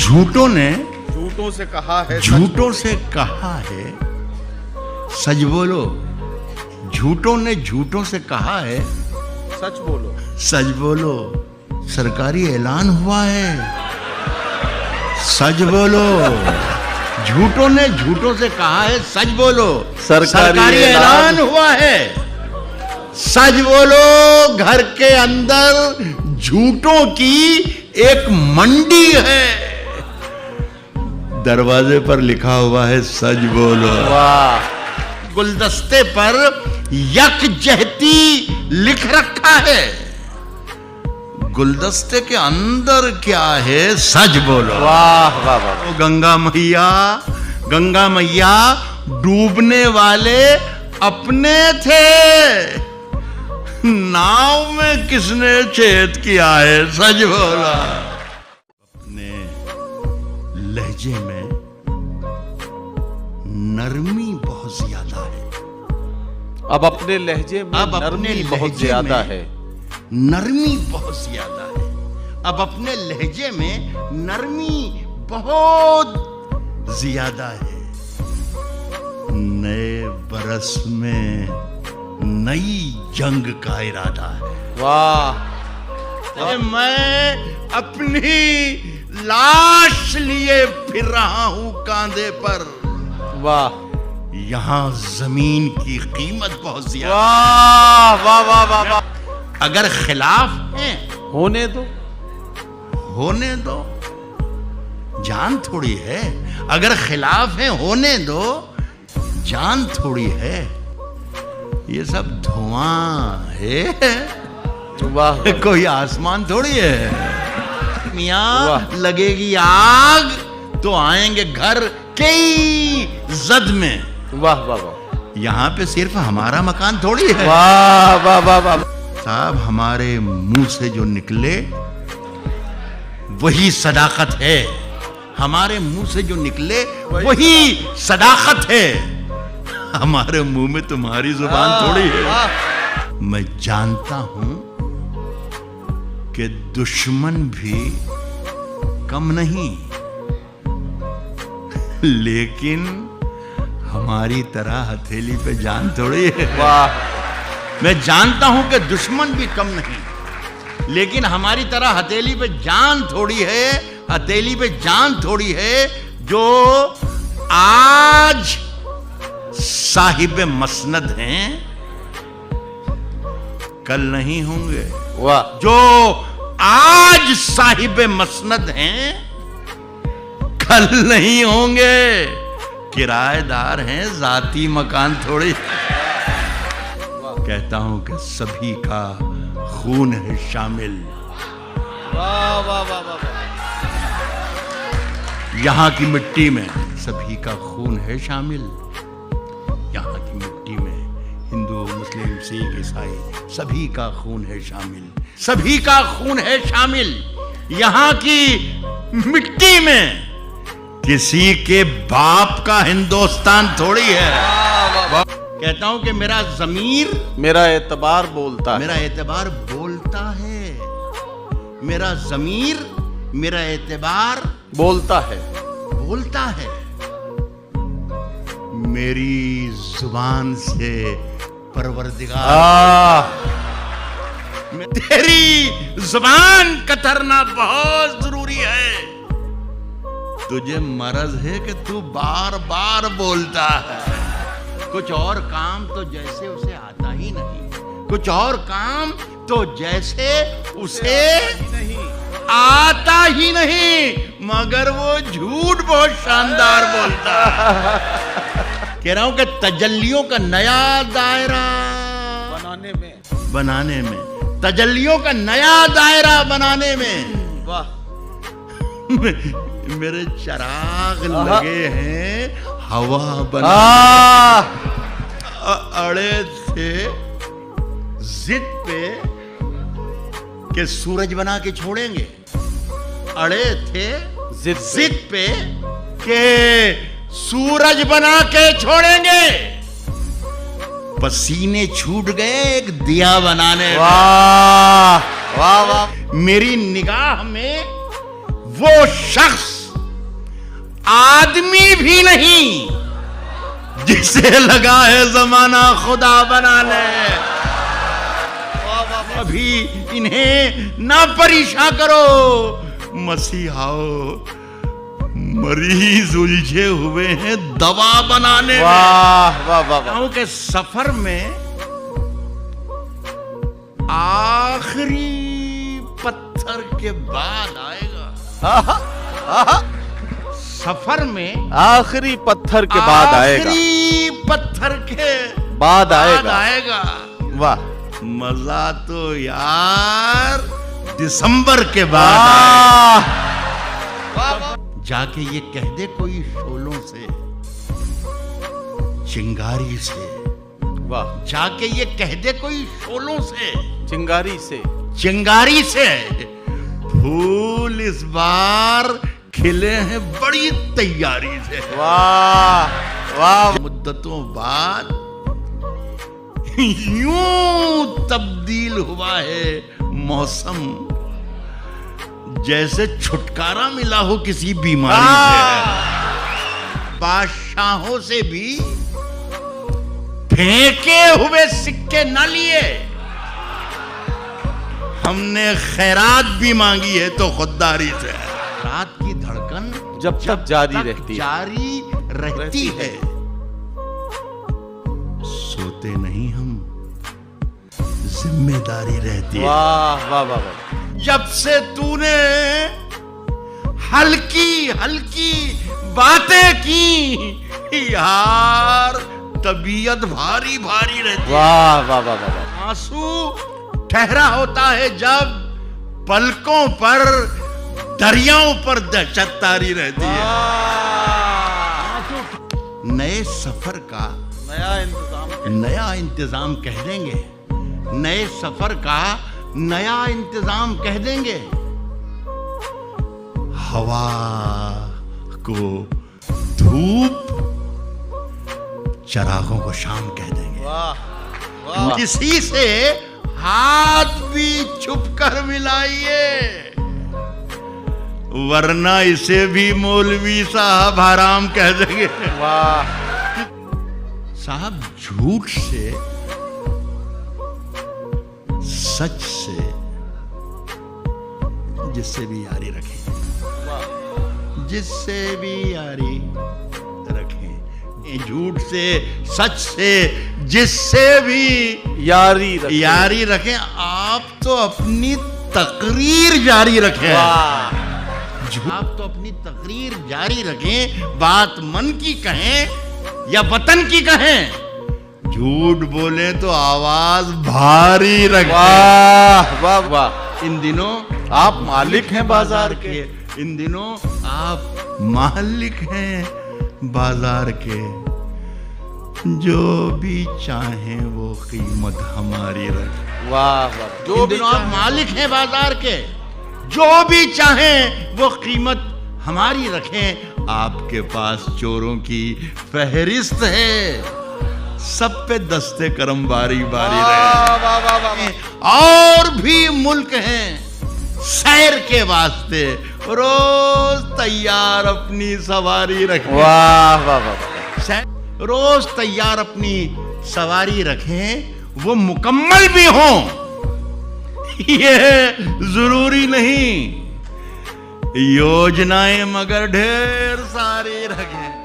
झूठों ने झूठों से कहा है झूठों से कहा है सच बोलो। झूठों ने झूठों से कहा है सच बोलो। सच बोलो। सरकारी ऐलान हुआ है, सच बोलो। झूठों ने झूठों से कहा है सच बोलो। सरकारी ऐलान हुआ है, सच बोलो। घर के अंदर झूठों की एक मंडी है, दरवाजे पर लिखा हुआ है सच बोलो। वाह। गुलदस्ते पर यकजहती लिख रखा है, गुलदस्ते के अंदर क्या है सच बोलो। वाह वाह वाह। तो गंगा मैया डूबने वाले अपने थे, नाव में किसने छेद किया है सच बोला। अपने लहजे में नरमी बहुत ज्यादा है। अब अपने लहजे में नरमी बहुत ज्यादा है। नरमी बहुत ज्यादा है। अब अपने लहजे में नरमी बहुत ज्यादा है। नए बरस में नई जंग का इरादा है। वाह। मैं अपनी लाश लिए फिर रहा हूं कांधे पर। वाह। यहां जमीन की कीमत बहुत ज्यादा। वाह वाह वाह वाह वाह। अगर खिलाफ हैं होने दो, होने दो, जान थोड़ी है। अगर खिलाफ हैं होने दो, जान थोड़ी है। ये सब धुआं है, वाह। कोई आसमान थोड़ी है। मियां लगेगी आग तो आएंगे घर कई जद में। वाह वाह वाह। यहाँ पे सिर्फ हमारा मकान थोड़ी है। वाह वाह वाह वाह। साहब हमारे मुंह से जो निकले वही सदाकत है। हमारे मुंह से जो निकले वही सदाकत है। हमारे मुंह में तुम्हारी जुबान थोड़ी है। मैं जानता हूं कि दुश्मन भी कम नहीं, लेकिन हमारी तरह हथेली पे जान थोड़ी है। वाह। मैं जानता हूं कि दुश्मन भी कम नहीं, लेकिन हमारी तरह हथेली पे जान थोड़ी है। हथेली पे जान थोड़ी है। जो आज साहिब मसनद हैं कल नहीं होंगे। वाह। जो आज साहिब मसनद हैं कल नहीं होंगे। किराएदार हैं, जाती मकान थोड़ी। कहता हूं कि सभी का खून है शामिल। वाह वाह वाह वाह। यहां की मिट्टी में सभी का खून है शामिल। यहाँ की मिट्टी में हिंदू, मुस्लिम, सिख, ईसाई सभी का खून है शामिल। सभी का खून है शामिल। यहाँ की मिट्टी में किसी के बाप का हिंदुस्तान थोड़ी है। कहता हूं कि मेरा ज़मीर, मेरा एतबार बोलता है। मेरा एतबार बोलता है। मेरा ज़मीर, मेरा एतबार बोलता है। बोलता है। मेरी जुबान से परवरदिगार, तेरी जुबान कतरना बहुत जरूरी है। तुझे मर्ज है कि तू बार बार बोलता है। कुछ और काम तो जैसे उसे आता ही नहीं। कुछ और काम तो जैसे उसे आता ही नहीं, मगर वो झूठ बहुत शानदार बोलता है। कह रहा हूं कि तजल्लियों का नया दायरा बनाने में तजल्लियों का नया दायरा बनाने में। वाह। मेरे चिराग लगे हैं हवा बना। अड़े थे जिद पे कि सूरज बना के छोड़ेंगे। अड़े थे जिद पे कि सूरज बना के छोड़ेंगे। पसीने छूट गए एक दिया बनाने। वाह वाह वाह। मेरी निगाह में वो शख्स आदमी भी नहीं, जिसे लगा है जमाना खुदा बना ले। अभी इन्हें ना परेशान करो, मसीहाओ मरीज उलझे हुए हैं दवा बनाने। वाह वाह वाह वाह। के सफर में आखिरी पत्थर के बाद आएगा। सफर में आखिरी पत्थर के बाद आएगा, आखिरी पत्थर के बाद आएगा। वाह, मजा तो यार दिसंबर के बाद आएगा। जाके ये कह दे कोई शोलों से, चिंगारी से। वाह, जाके ये कह दे कोई शोलों से, चिंगारी से, चिंगारी से, फूल इस बार खिले हैं बड़ी तैयारी से। वाह वाह। मुद्दतों बाद यूं तब्दील हुआ है मौसम, जैसे छुटकारा मिला हो किसी बीमारी से। बादशाहों से भी फेंके हुए सिक्के न लिए, हमने खैरात भी मांगी है तो खुददारी से। रात की धड़कन जब तक जारी रहती है, सोते नहीं हम, जिम्मेदारी रहती है। वाह वाह वाह वाह। जब से तूने हल्की हल्की बातें की यार, तबीयत भारी भारी रहती है। वाह वाह वाह वाह। आंसू ठहरा होता है जब पलकों पर दरियाओं पर दहशत तारी रहती है। नए सफर का नया इंतजाम कह देंगे, नए सफर का नया इंतजाम कह देंगे। हवा को धूप, चरागों को शाम कह देंगे। वाह, किसी से हाथ भी छुप कर मिलाइए, वरना इसे भी मौलवी साहब हराम कह देंगे। वाह साहब, झूठ से, सच से जिससे भी यारी रखें, जिससे भी यारी रखें, झूठ से, सच से, जिससे भी यारी रखें। आप तो अपनी तकरीर जारी रखें। आप तो अपनी तकरीर जारी रखें, बात मन की कहें या वतन की कहें, झूठ बोले तो आवाज भारी रखें। वाह वाह वाह। इन दिनों आप मालिक हैं बाजार के, इन दिनों आप मालिक हैं बाजार के, जो भी चाहें वो कीमत हमारी रखें। वाह वाह। जो भी आप मालिक हैं बाजार के, जो भी चाहें वो कीमत हमारी रखें। आपके पास चोरों की फहरिस्त है, सब पे दस्ते करम बारी बारी रहे। और भी मुल्क हैं सैर के वास्ते, रोज तैयार अपनी सवारी रखें। वाह वाह वाह। रोज तैयार अपनी सवारी रखें, वो मुकम्मल भी हों ये जरूरी नहीं, योजनाएं मगर ढेर सारी रखें।